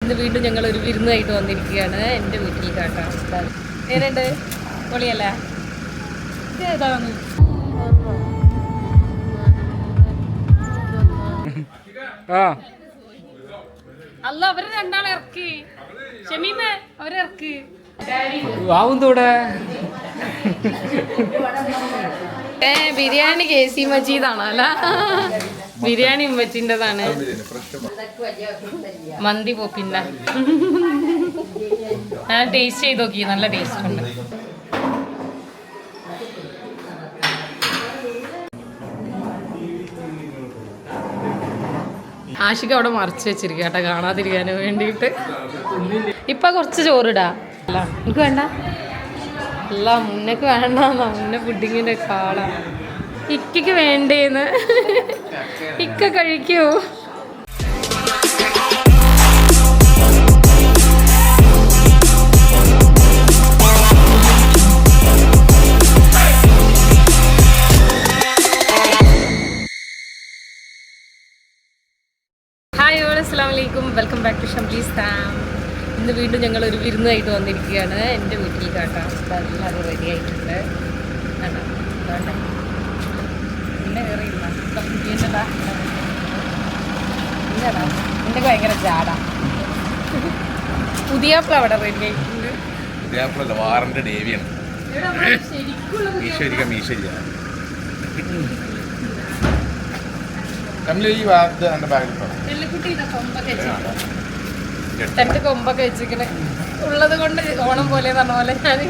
ഇന്ന് വീണ്ടും ഞങ്ങൾ ഒരു വിരുന്നായിട്ട് വന്നിരിക്കുകയാണ് എൻ്റെ വീട്ടിൽ കേട്ടോ. എങ്ങനെയുണ്ട്? പൊളിയല്ലേ? ഇതേതാണ്? അല്ല, അവര് രണ്ടാളെ ഇറക്കി. ഷമീമേ അവരിറക്കി. ബിരിയാണി KC മജീദാണോ? അല്ല, ബിരിയാണി ഉമ്മച്ചിൻ്റെതാണ്. മന്തി പോപ്പിൻ്റെ ഞാൻ ടേസ്റ്റ് ചെയ്ത് നോക്കി, നല്ല ടേസ്റ്റ് ഉണ്ട്. ആഷിക്ക് അവിടെ മറിച്ച് വെച്ചിരിക്കുക കേട്ടോ, കാണാതിരിക്കാൻ വേണ്ടിയിട്ട്. ഇപ്പം കുറച്ച് ചോറിടാ. അല്ല എനിക്ക് വേണ്ട, അല്ല മുന്നക്ക് വേണ്ടെന്നാ. മുന്നേ പുഡിങ്ങിൻ്റെ കാള ഇക്കയ്ക്ക് വേണ്ടേന്ന്. ഇക്ക കഴിക്കൂ. ഹായ് ഓൾ, അസ്സലാമു അലൈക്കും. Welcome back to Shamlee's farm. ഇന്ന് വീണ്ടും ഞങ്ങൾ ഒരു വിരുന്നായിട്ട് വന്നിരിക്കുകയാണ് എൻ്റെ വീട്ടിൽ കേട്ടോ. എല്ലാവരും റെഡി ആയിട്ടുണ്ട് കേട്ടോ. വേണ്ട പിന്നെ കയറിയില്ല പിന്നെടാ പിന്നെടാ എൻ്റെ ഭയങ്കര ജാടാ. പുതിയാപ്പിള അവിടെ റെഡി ആയിട്ടുണ്ട്. പുതിയാപ്പിളല്ല, വാറന്റെ ഡേവിയാണ്. തൻ്റെ കൊമ്പൊക്കെ വെച്ചിരിക്കണേ ഉള്ളത് കൊണ്ട് ഓണം പോലെ പറഞ്ഞ പോലെ ഞാൻ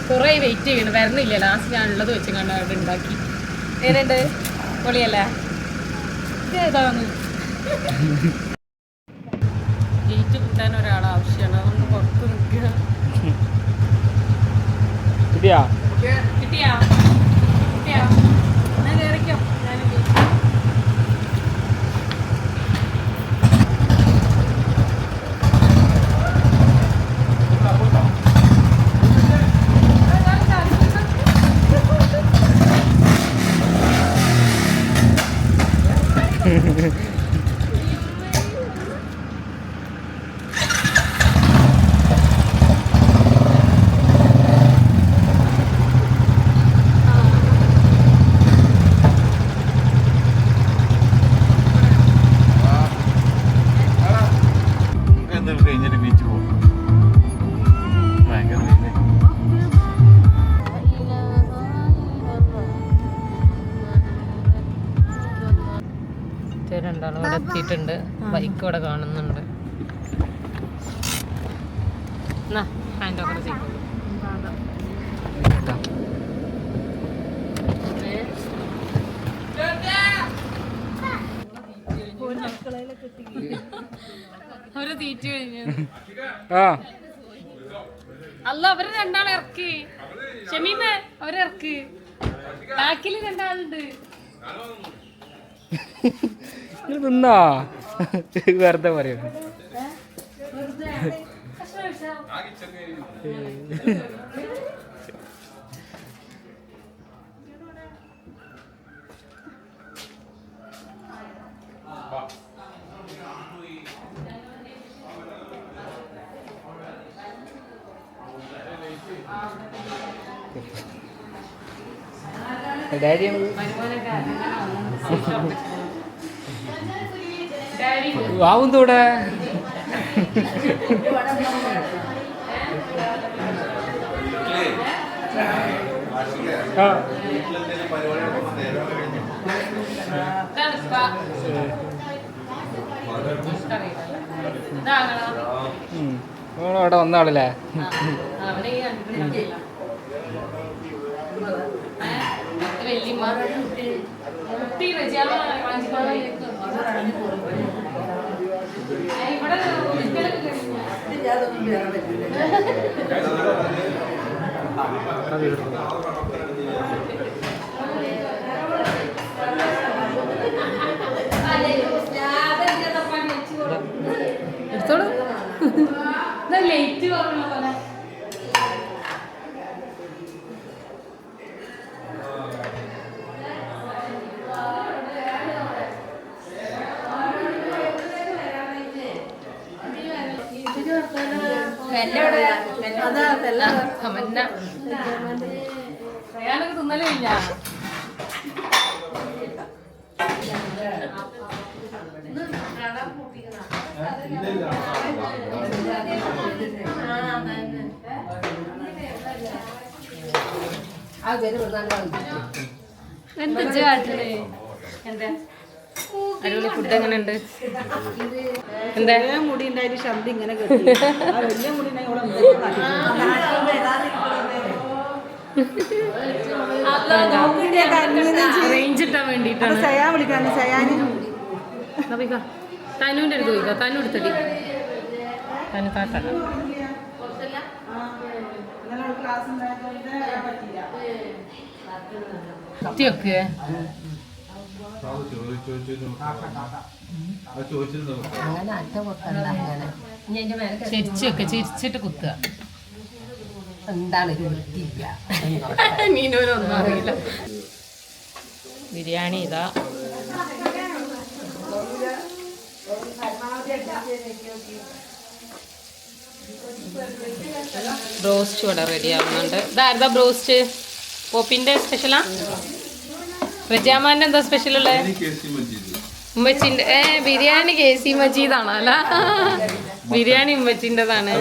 കുറേ വെയിറ്റ് ചെയ്യണം, വരുന്നില്ല. ലാസ്റ്റ് ഞാൻ ഉള്ളത് വെച്ച് കണ്ട് അവിടെ ഉണ്ടാക്കി. എങ്ങനെയുണ്ട്? പൊളിയല്ലേ? ഇതേതാണ്? ഗേറ്റ് കിട്ടാൻ ഒരാൾ ആവശ്യമാണ്, അതൊന്ന് പുറത്ത് നിൽക്കുക. കിട്ടിയാ കിട്ടിയാ കിട്ടിയാ ഞാൻ കയറിക്കോ. ഞാൻ കഴിഞ്ഞിട്ട് ബീച്ച് പോകും. ഭയങ്കര രണ്ടാളും ഇവിടെ എത്തിയിട്ടുണ്ട്. ബൈക്ക് ഇവിടെ കാണുന്നുണ്ട്. ഹാൻഡ് ഓവർ ചെയ്തു. അവര് തീറ്റ കഴിഞ്ഞു. അല്ല, അവര് രണ്ടാളെ ഇറക്കി. ഷമീമേ അവരിറക്കി. ബാക്കിൽ രണ്ടാളുണ്ട്. നിന്നാ വെറുതെ പറയുന്നു. ഡാഡി ആവുന്നൂടെ അവിടെ വന്നാളല്ലേ. എടുത്തോളൂ. ലേറ്റ് പറഞ്ഞ പോലെ ഞാനൊക്കെ തിന്നലില്ല. എന്താ കാട്ടണേ? എന്താ അടിപൊളി ഫുഡ് എങ്ങനെയുണ്ട്? എന്താ മുടി ഉണ്ടായിട്ട് ശബ്ദം ഇങ്ങനെ കേട്ടു. വലിയ മുടി റേഞ്ച് ഇട്ടാൻ വേണ്ടിട്ടാണ്. സയാൻ വിളിക്കാണ്. സയാന് തനുവിന്റെ അടുത്ത് ചോദിക്കാം. തനു എടുത്തടി. തനു താത്തല്ല. കുത്തിയൊക്കെ ചിരിച്ചൊക്കെ ചിരിച്ചിട്ട് കുത്തുക. എന്താണ് മീനൊന്നും അറിയില്ല. ബിരിയാണി ഇതാ. ബ്രോസ്റ്റ് ഇവിടെ റെഡി ആവുന്നുണ്ട്. ഇതാരതാ ബ്രോസ്റ്റ്? പോപ്പിന്റെ സ്പെഷ്യലാ? റജാമാന്റെ എന്താ സ്പെഷ്യൽ ഉള്ളത്? ഉമ്മച്ചിന്റെ ബിരിയാണി KC മജീദാണോ? അല്ല, ബിരിയാണി ഉമ്മച്ചിൻ്റെതാണ്.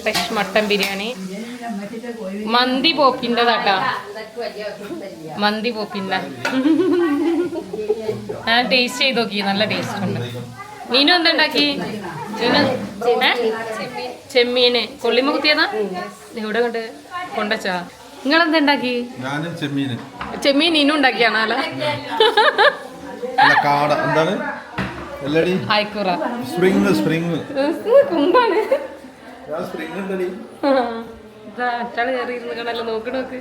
Fresh mutton biryani. മന്തി പോപ്പിൻ്റെതാട്ടാ. മന്തി പോപ്പിൻ്റെ. ഞാൻ ടേസ്റ്റ് ചെയ്ത് നോക്കി, നല്ല ടേസ്റ്റ് ഉണ്ട്. മീനും എന്താ ഉണ്ടാക്കി? ചെമ്മീന് കൊള്ളിമ കുത്തിയതാ. എവിടെ കൊണ്ട് കൊണ്ടച്ചാ? നിങ്ങളെന്താ ഉണ്ടാക്കി? ചെമ്മീൻ നീനും ഉണ്ടാക്കിയാണോ? അല്ല, ഹായ്ക്കൂറ കുമ്പാണ്. മറ്റാള് കയറി ഇരുന്നല്ലോ. നോക്കി നോക്ക്.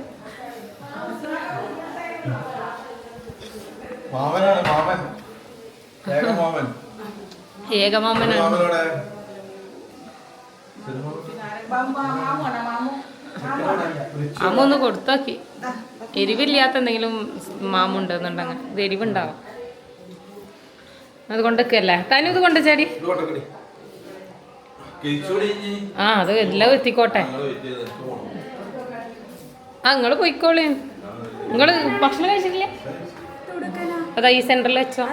ഏകമാമനാണ്. അമ്മ ഒന്ന് കൊടുത്താക്കി. എരിവില്ലാത്ത എന്തെങ്കിലും മാമുണ്ടെന്നുണ്ടെങ്കിൽ ഇത് എരിവുണ്ടാവും. അത് കൊണ്ടൊക്കെയല്ലേ തനു? ഇത് കൊണ്ട് ചേടി. ആ, അത് എല്ലാം എത്തിക്കോട്ടെ. ആ, നിങ്ങൾ പോയിക്കോളി. നിങ്ങൾ ഭക്ഷണം കഴിച്ചിട്ടില്ല? അതാ ഈ സെന്ററിൽ വെച്ചോ.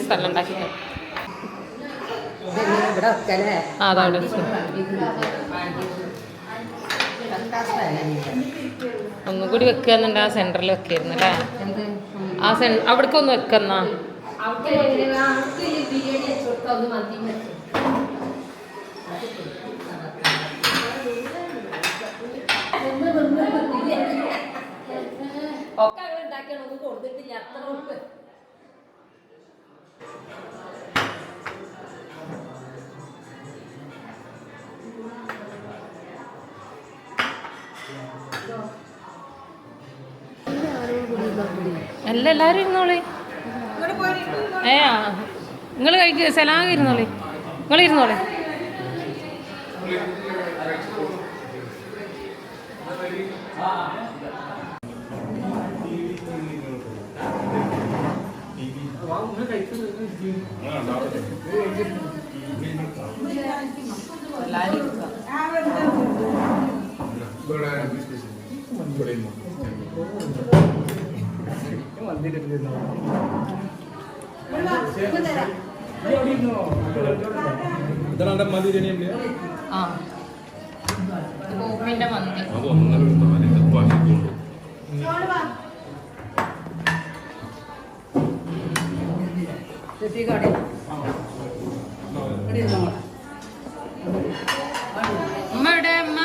സ്ഥലം ഉണ്ടാക്കി അതവിടെ വെച്ചു. ഒന്നുകൂടി വെക്കുകയെന്നുണ്ട്. ആ സെന്ററിൽ വെക്കായിരുന്നു അല്ലേ? ആ അവിടേക്ക് ഒന്ന് വെക്കുന്ന. അല്ല, എല്ലാവരും ഇരുന്നോളി. നിങ്ങൾ കഴിക്കുക. സലാം ഇരുന്നോളി. നിങ്ങൾ ഇരുന്നോളി. എല്ലാവരും പോപ്പിന്റെ മന്തി. ഉമ്മ എവിടെ? ഉമ്മ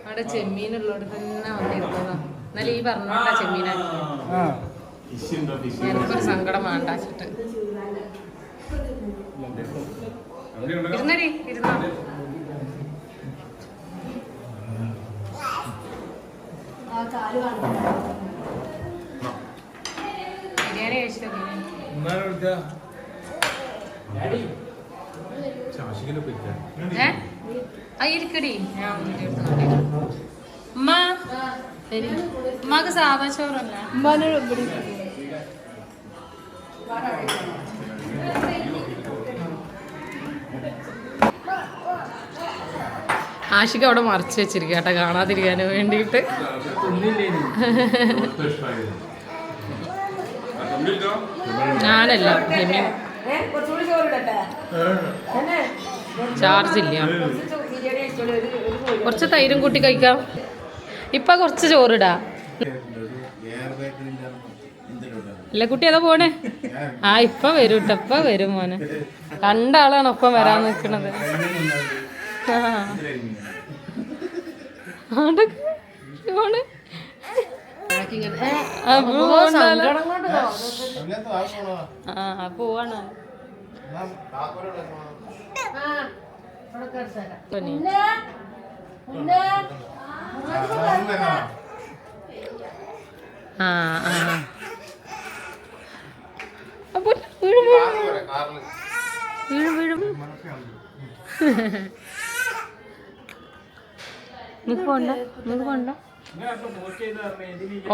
അവിടെ ചെമ്മീനുള്ളോട് തന്നെ വന്നിരുന്നതാ. എന്നാലും ഈ പറഞ്ഞോണ്ടാ ചെമ്മീനാണ്. എനിക്കൊരു സങ്കടം വേണ്ടാച്ചിട്ട്. ഇരുന്നടി, ഇരുന്നോ. ബിരിയാണി കഴിച്ചിട്ട് ഇരിക്കടി. ഞാൻ ഉമ്മ ഉമ്മാക്ക് സാധാ ചോറല്ല ആഷിക്ക് അവിടെ മറച്ചു വെച്ചിരിക്കുക കേട്ടോ കാണാതിരിക്കാൻ വേണ്ടിയിട്ട്. ഞാനല്ല ചാർജ് ഇല്ല. കുറച്ച് തൈരും കൂട്ടി കഴിക്കാം. ഇപ്പൊ കുറച്ച് ചോറിടാ. ഇല്ല കുട്ടി ഏതാ പോണേ? ആ ഇപ്പൊ വരും കേട്ടോ, ഇപ്പൊ വരും മോനെ. രണ്ടാളാണ് ഒപ്പം വരാൻ നിൽക്കണത്. പോവാണ്.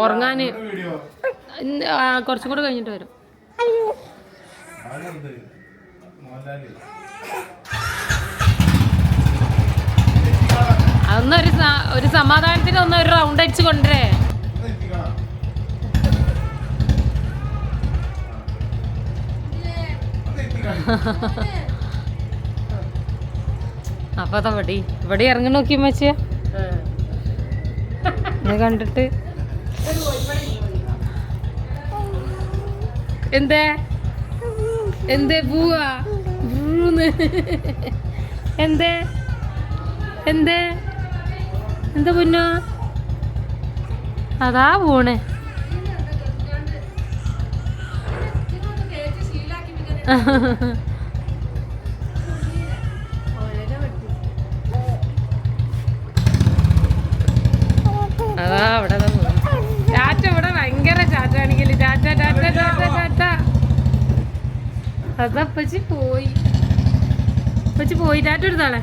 ഉറങ്ങാന് കുറച്ചും കൂടെ കഴിഞ്ഞിട്ട് വരും. അതൊന്നൊരു ഒരു സമാധാനത്തിന് ഒരു റൗണ്ട് അടിച്ച് കൊണ്ടുവരേ. അപ്പൊ അതാ ഇവിടെ ഇറങ്ങി നോക്കി മച്ചിയ കണ്ടിട്ട് എന്തേ എന്തേ പോവാ എന്തേ എന്തേ എന്താ പൊന്നോ അതാ പോണേ. അതാ അവിടെ ചാറ്റ ഇവിടെ ഭയങ്കര ചാറ്റാണെങ്കിൽ ചാറ്റ ചാറ്റ ചാറ്റ ചാറ്റ. അതാ പച്ചി പോയി ടാറ്റ എടുത്താളെ.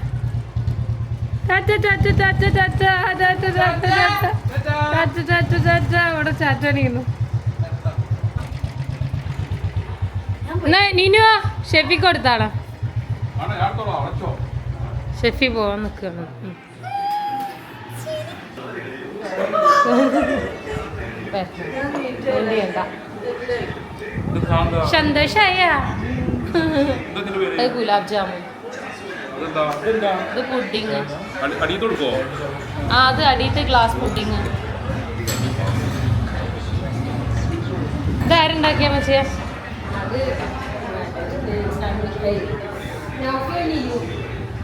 അവിടെ ചാറ്റാണിക്കുന്നു. എന്നാ നീനുവാ ഷെഫിക്ക് കൊടുത്താളാ. ഷെഫി പോവാൻ നിൽക്കണം. സന്തോഷായ ഗുലാബ് ജാമുൻ ഇത് പുഡിങ്. ആ അത് അടിയത്തെ ഗ്ലാസ് പുഡിങ്. ഇതാരുണ്ടാക്കിയാ മച്ചിയ?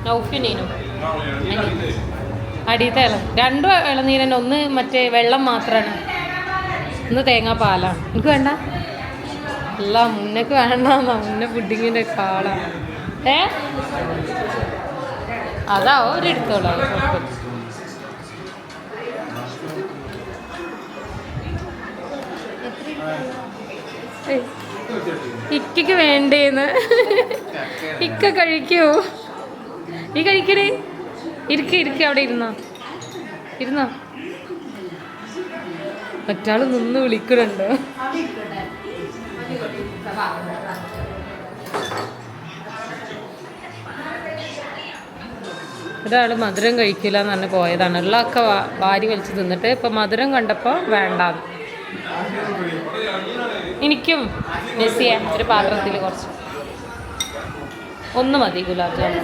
നൗഫിനീനും അടിയത്തെ രണ്ടും ഇളനീരന്നെ. ഒന്ന് മറ്റേ വെള്ളം മാത്രമാണ്, ഒന്ന് തേങ്ങാപ്പാലാണ്. എനിക്ക് വേണ്ട അല്ല മുന്നക്ക് വേണ്ടെന്നാ. മുന്നേ പുഡിങ്ങിൻ്റെ കാളാ. അതാ ഒരെടുത്തോളാം. ഇക്കയ്ക്ക് വേണ്ടേന്ന്. ഇക്ക കഴിക്കോ? ഈ കഴിക്കണേ. ഇരിക്ക അവിടെ ഇരുന്നോ. മറ്റാള് നിന്ന് വിളിക്കണുണ്ടോ? ഒരാള് മധുരം കഴിക്കില്ല എന്ന് പറഞ്ഞ് പോയതാണ്. ഉള്ളതൊക്കെ വാരി വലിച്ച് തിന്നിട്ട് ഇപ്പൊ മധുരം കണ്ടപ്പോൾ വേണ്ടാന്ന്. എനിക്കും മെസ്സിയ ഒരു പാത്രത്തിൽ കുറച്ച് ഒന്ന് മതി ഗുലാബ് ജാമുൻ.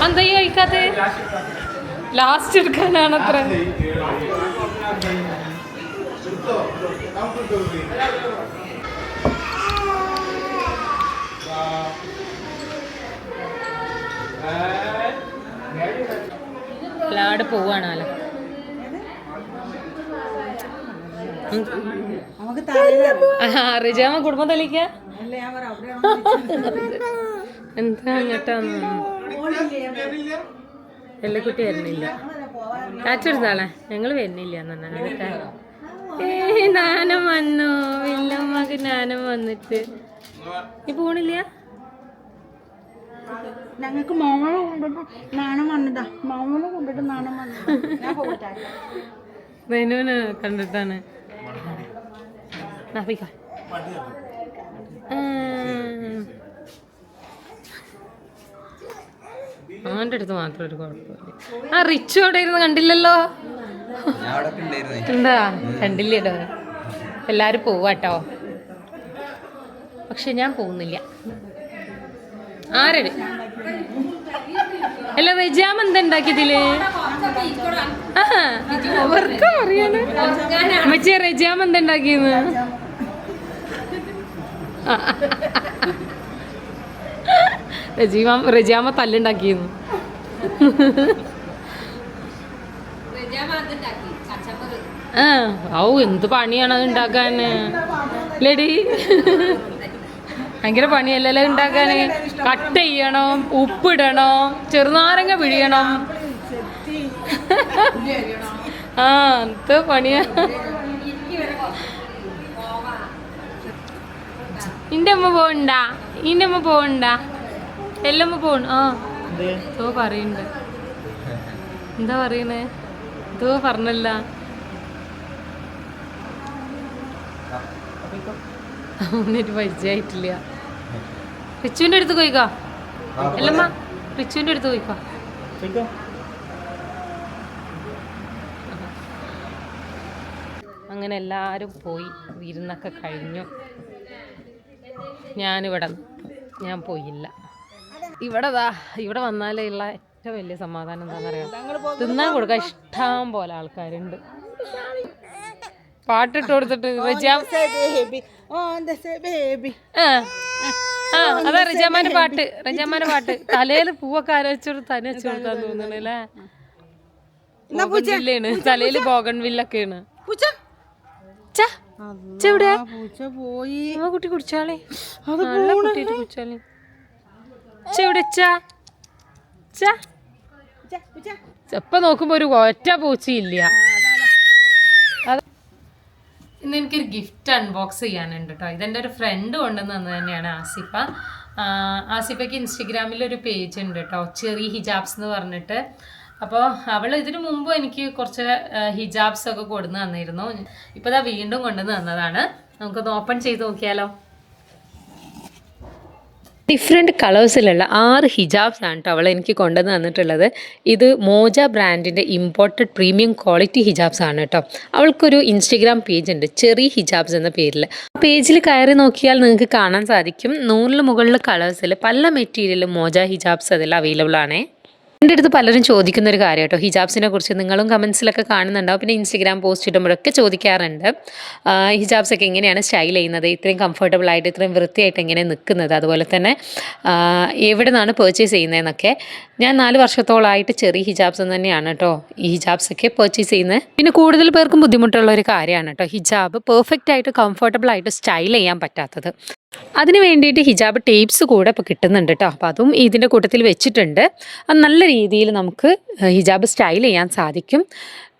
എന്താ കഴിക്കാത്ത? ലാസ്റ്റ് എടുക്കാനാണത്ര. എല്ലാവരും പോവാണല്ലോ. റിജാമ കുടുംബം തെളിക്ക എന്താ അങ്ങോട്ടാന്ന് എല്ലക്കുട്ടി വരുന്നില്ല. കാറ്റെടുത്താളെ ഞങ്ങൾ വരുന്നില്ല എന്നിട്ട് നാനം വന്നു. വില്ലമ്മക്ക് നാനം വന്നിട്ട് നീ പോണില്ല. ഞങ്ങൾക്ക് മോളെ കൊണ്ടിട്ട് നാണം വന്നതാ. മോളെ കൊണ്ടിട്ട് നാണം വന്നതാ. റെനുവിന് കണ്ടിട്ടാണ്. അവൻ്റെ അടുത്ത് മാത്രം ഒരു കുഴപ്പമില്ല. ആ റിച്ചു അവിടെ ഇരുന്ന് കണ്ടില്ലല്ലോ. എന്താ കണ്ടില്ലേടോ? എല്ലാരും പോവാട്ടോ, പക്ഷെ ഞാൻ പോകുന്നില്ല. ആരട് അല്ല റെജാം എന്താ ഉണ്ടാക്കിയതില്? അവർക്ക് അറിയാണ് മറ്റേ റെജാം എന്താ ഉണ്ടാക്കിയെന്ന്. റെജാമ തല്ലുണ്ടാക്കിയെന്നു. ഔ എന്ത് പണിയാണ് അത് ഉണ്ടാക്കാന് ലേഡി. ഭയങ്കര പണിയല്ലല്ലോ ഉണ്ടാക്കാന്. കട്ട് ചെയ്യണം, ഉപ്പിടണം, ചെറുനാരങ്ങ പിഴിയണം. ആ എന്ത് പണിയാ. ഇന്റെ അമ്മ പോകണ്ട, ഇന്റെ അമ്മ പോകണ്ട, എല്ലമ്മ പോണ. ആ എന്തോ പറയണ്ട്. എന്താ പറയണേ? എന്തോ പറഞ്ഞല്ല. അവനൊരു പരിചയമായിട്ടില്ല. റിച്ചുവിൻ്റെ അടുത്ത് പോയിക്കോ. അല്ലമ്മ റിച്ചുവിൻ്റെ അടുത്ത് പോയിക്കോ. അങ്ങനെ എല്ലാവരും പോയി, വിരുന്നൊക്കെ കഴിഞ്ഞു. ഞാൻ പോയില്ല. ഇവിടെ വന്നാലുള്ള ഏറ്റവും വലിയ സമാധാനം എന്താണെന്നറിയാം, തിന്നാൻ കൊടുക്കാൻ ഇഷ്ടം പോലെ ആൾക്കാരുണ്ട്. പാട്ടിട്ട് കൊടുത്തിട്ട് അതാ റജാമാന്റെ പാട്ട്. തലയിൽ പൂവൊക്കെ അരച്ചോട് തനി വെച്ചു കൊടുക്കാൻ തോന്നണല്ലേ. ബോഗൺവില്ലാണ്, തലയില് ബോഗൺവില്ലൊക്കെയാണ്. കുട്ടി കുടിച്ചാളേ, നല്ല കുട്ടിയിട്ട് കുടിച്ചാളേ. ഇപ്പൊ നോക്കുമ്പോ ഒരു ഒറ്റ പൂച്ചയില്ല. ഇന്ന് എനിക്കൊരു ഗിഫ്റ്റ് അൺബോക്സ് ചെയ്യാനുണ്ട് കേട്ടോ. ഇതെൻ്റെ ഒരു ഫ്രണ്ട് കൊണ്ടുവന്ന് തന്നത് തന്നെയാണ്, ആസിഫ. ആസിഫയ്ക്ക് ഇൻസ്റ്റഗ്രാമിൽ ഒരു പേജ് ഉണ്ട് കേട്ടോ, ചെറി ഹിജാബ്സ് എന്ന് പറഞ്ഞിട്ട്. അപ്പോൾ അവൾ ഇതിനു മുമ്പ് എനിക്ക് കുറച്ച് ഹിജാബ്സ് ഒക്കെ കൊണ്ടുവന്ന് തന്നിരുന്നു. ഇപ്പോൾ ഇതാ വീണ്ടും കൊണ്ടുവന്ന് തന്നതാണ്. നമുക്കൊന്ന് ഓപ്പൺ ചെയ്ത് നോക്കിയാലോ. ഡിഫറെൻറ്റ് കളേഴ്സിലുള്ള 6 ഹിജാബ്സ് ആണ് കേട്ടോ അവൾ എനിക്ക് കൊണ്ടുവന്ന് തന്നിട്ടുള്ളത്. ഇത് മോജ ബ്രാൻഡിൻ്റെ ഇമ്പോർട്ടഡ് പ്രീമിയം ക്വാളിറ്റി ഹിജാബ്സ് ആണ് കേട്ടോ. അവൾക്കൊരു ഇൻസ്റ്റഗ്രാം പേജ് ഉണ്ട്, ചെറി ഹിജാബ്സ് എന്ന പേരിൽ. ആ പേജിൽ കയറി നോക്കിയാൽ നിങ്ങൾക്ക് കാണാൻ സാധിക്കും 100 മുകളിൽ കളേഴ്സിൽ പല മെറ്റീരിയലും മോജ ഹിജാബ്സ് അതിൽ അവൈലബിൾ ആണേ. എൻ്റെ അടുത്ത് പലരും ചോദിക്കുന്ന ഒരു കാര്യം കേട്ടോ, ഹിജാബ്സിനെ കുറിച്ച് നിങ്ങളും കമൻസിലൊക്കെ കാണുന്നുണ്ടാവും, പിന്നെ ഇൻസ്റ്റഗ്രാം പോസ്റ്റ് ഇടുമ്പോഴൊക്കെ ചോദിക്കാറുണ്ട്. ഹിജാബ്സൊക്കെ എങ്ങനെയാണ് സ്റ്റൈൽ ചെയ്യുന്നത്, ഇത്രയും കംഫർട്ടബിൾ ആയിട്ട് ഇത്രയും വൃത്തിയായിട്ട് എങ്ങനെ നിൽക്കുന്നത്, അതുപോലെ തന്നെ എവിടെ നിന്നാണ് പർച്ചേസ് ചെയ്യുന്നതെന്നൊക്കെ. ഞാൻ 4 വർഷത്തോളമായിട്ട് ചെറിയ ഹിജാബ്സ് തന്നെയാണ് കേട്ടോ ഈ ഹിജാബ്സൊക്കെ പർച്ചേസ് ചെയ്യുന്നത്. പിന്നെ കൂടുതൽ പേർക്കും ബുദ്ധിമുട്ടുള്ള ഒരു കാര്യമാണ് കേട്ടോ ഹിജാബ് പെർഫെക്റ്റ് ആയിട്ട് കംഫർട്ടബിൾ ആയിട്ട് സ്റ്റൈൽ ചെയ്യാൻ പറ്റാത്തത്. അതിന് വേണ്ടിയിട്ട് ഹിജാബ് ടേപ്സ് കൂടെ ഇപ്പോൾ കിട്ടുന്നുണ്ട് കേട്ടോ. അപ്പോൾ അതും ഇതിൻ്റെ കൂട്ടത്തിൽ വെച്ചിട്ടുണ്ട്. അത് നല്ല രീതിയിൽ നമുക്ക് ഹിജാബ് സ്റ്റൈൽ ചെയ്യാൻ സാധിക്കും.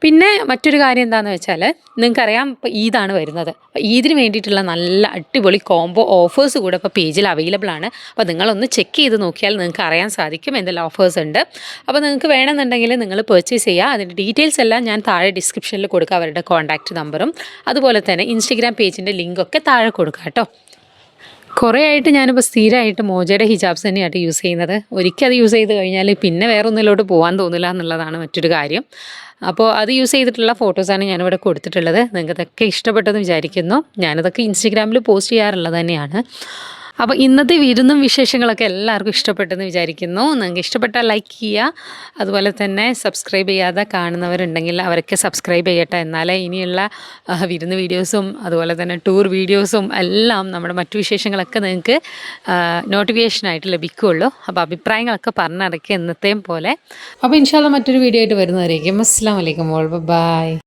പിന്നെ മറ്റൊരു കാര്യം എന്താണെന്ന് വെച്ചാൽ, നിങ്ങൾക്കറിയാം ഇപ്പോൾ ഈദാണ് വരുന്നത്. അപ്പോൾ ഈദിന് വേണ്ടിയിട്ടുള്ള നല്ല അടിപൊളി കോംബോ ഓഫേഴ്സ് കൂടെ ഇപ്പോൾ പേജിൽ അവൈലബിൾ ആണ്. അപ്പോൾ നിങ്ങളൊന്ന് ചെക്ക് ചെയ്ത് നോക്കിയാൽ നിങ്ങൾക്ക് അറിയാൻ സാധിക്കും എന്തെല്ലാം ഓഫേഴ്സ് ഉണ്ട്. അപ്പോൾ നിങ്ങൾക്ക് വേണമെന്നുണ്ടെങ്കിൽ നിങ്ങൾ പർച്ചേസ് ചെയ്യുക. അതിൻ്റെ ഡീറ്റെയിൽസ് എല്ലാം ഞാൻ താഴെ ഡിസ്ക്രിപ്ഷനിൽ കൊടുക്കുക, അവരുടെ കോൺടാക്റ്റ് നമ്പറും അതുപോലെ തന്നെ ഇൻസ്റ്റഗ്രാം പേജിൻ്റെ ലിങ്കൊക്കെ താഴെ കൊടുക്കുക കേട്ടോ. കുറേ ആയിട്ട് ഞാനിപ്പോൾ സ്ഥിരമായിട്ട് മോജയുടെ ഹിജാബ്സ് തന്നെയായിട്ട് യൂസ് ചെയ്യുന്നത്. ഒരിക്കൽ അത് യൂസ് ചെയ്ത് കഴിഞ്ഞാൽ പിന്നെ വേറെ ഒന്നിലോട്ട് പോകാൻ തോന്നില്ല എന്നുള്ളതാണ് മറ്റൊരു കാര്യം. അപ്പോൾ അത് യൂസ് ചെയ്തിട്ടുള്ള ഫോട്ടോസാണ് ഞാനിവിടെ കൊടുത്തിട്ടുള്ളത്. നിങ്ങൾക്ക് ഇതൊക്കെ ഇഷ്ടപ്പെട്ടെന്ന് വിചാരിക്കുന്നു. ഞാനതൊക്കെ ഇൻസ്റ്റഗ്രാമിൽ പോസ്റ്റ് ചെയ്യാറുള്ളത് തന്നെയാണ്. അപ്പോൾ ഇന്നത്തെ വിരുന്നും വിശേഷങ്ങളൊക്കെ എല്ലാവർക്കും ഇഷ്ടപ്പെട്ടെന്ന് വിചാരിക്കുന്നു. നിങ്ങൾക്ക് ഇഷ്ടപ്പെട്ടാൽ ലൈക്ക് ചെയ്യുക, അതുപോലെ തന്നെ സബ്സ്ക്രൈബ് ചെയ്യാതെ കാണുന്നവരുണ്ടെങ്കിൽ അവരൊക്കെ സബ്സ്ക്രൈബ് ചെയ്യട്ടെ. എന്നാലേ ഇനിയുള്ള വിരുന്ന് വീഡിയോസും അതുപോലെ തന്നെ ടൂർ വീഡിയോസും എല്ലാം നമ്മുടെ മറ്റു വിശേഷങ്ങളൊക്കെ നിങ്ങൾക്ക് നോട്ടിഫിക്കേഷനായിട്ട് ലഭിക്കുകയുള്ളൂ. അപ്പോൾ അഭിപ്രായങ്ങളൊക്കെ പറഞ്ഞറിയിക്കുക എന്നത്തെയും പോലെ. അപ്പോൾ ഇൻഷാ അല്ലാഹ് മറ്റൊരു വീഡിയോ ആയിട്ട് വരുന്നതായിരിക്കും. അസ്സലാമു അലൈക്കും. ബൈ.